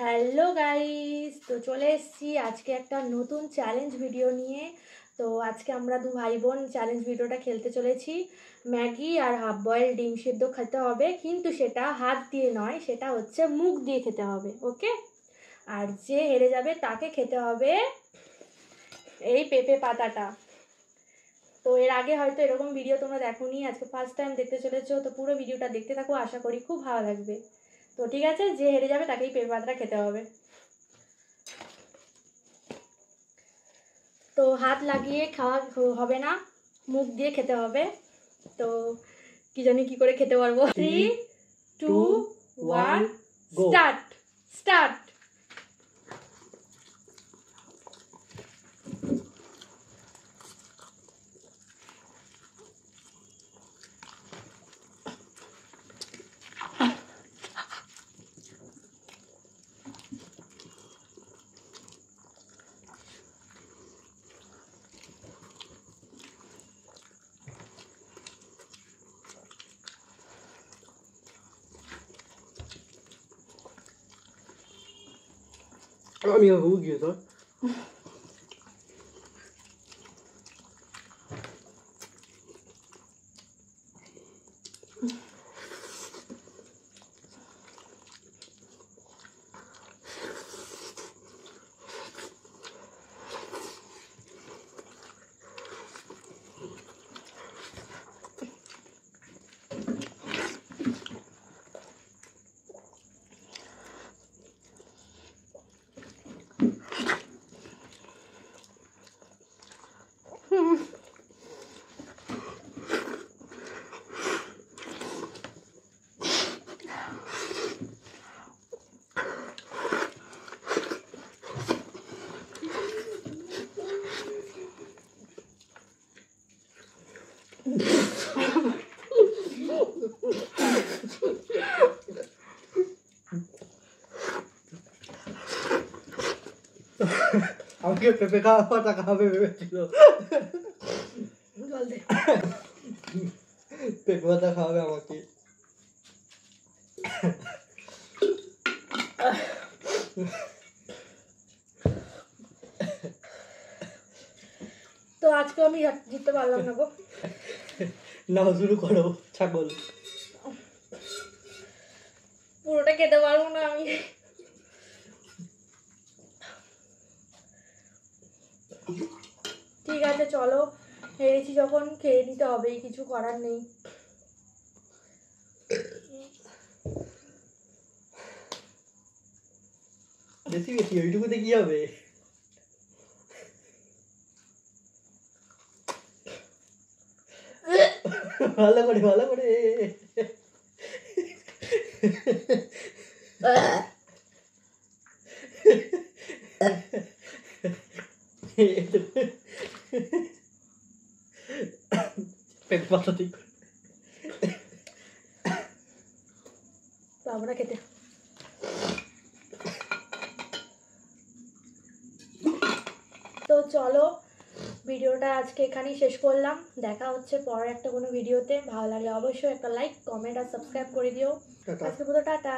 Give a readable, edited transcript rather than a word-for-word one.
Hello guys, তো চলে এসেছি আজকে একটা নতুন চ্যালেঞ্জ ভিডিও নিয়ে। তো আজকে আমরা দু ভাই বোন চ্যালেঞ্জ ভিডিওটা খেলতে চলেছি। ম্যাগি আর হাফ বয়েল ডিম সিদ্ধ খেতে হবে, কিন্তু সেটা হাত দিয়ে নয়, সেটা হচ্ছে মুখ দিয়ে খেতে হবে। ওকে? আর যে হেরে যাবে তাকে খেতে হবে এই পেঁপে পাতাটা। তো এর আগে হয়তো এরকম ভিডিও তোমরা দেখোনি, আজকে ফার্স্ট টাইম দেখতে চলেছো, তো পুরো ভিডিওটা দেখতে থাকো, আশা করি খুব ভালো লাগবে। তো ঠিক আছে, যে হেরে যাবে তাকেই পেঁপে পাতাটা খেতে হবে। তো হাত লাগিয়ে খাওয়া হবে না, মুখ দিয়ে খেতে হবে। তো কি জানি কি করে খেতে পারবো। 3, 2, 1 স্টার্ট স্টার্ট। আমি গিয়ে তো আমাকে পেঁপে খাওয়া টাকা হবে ভেবেছিল। জল দে। পেঁপে পাতা খাওয়াবে আমাকে। তো আজকে আমি জিততে পারলাম না গো। নাও শুরু করো ছাগল। পুরোটা খেতে পারবো না আমি। ঠিক আছে চলো, হেরেছি যখন খেয়ে নিতে হবেই, কিছু করার নেই। বেশি বেশি ওইটুকুতে কি হবে? ভালো করে ভালো করে। পেট পাতা ঠিক পাবো না খেতে। তো চলো, ভিডিওটা আজকে এখানেই শেষ করলাম। দেখা হচ্ছে পরের একটা কোনো ভিডিওতে। ভালো লাগলে অবশ্যই একটা লাইক, কমেন্ট আর সাবস্ক্রাইব করে দিও। আজকে পুরো টাটা।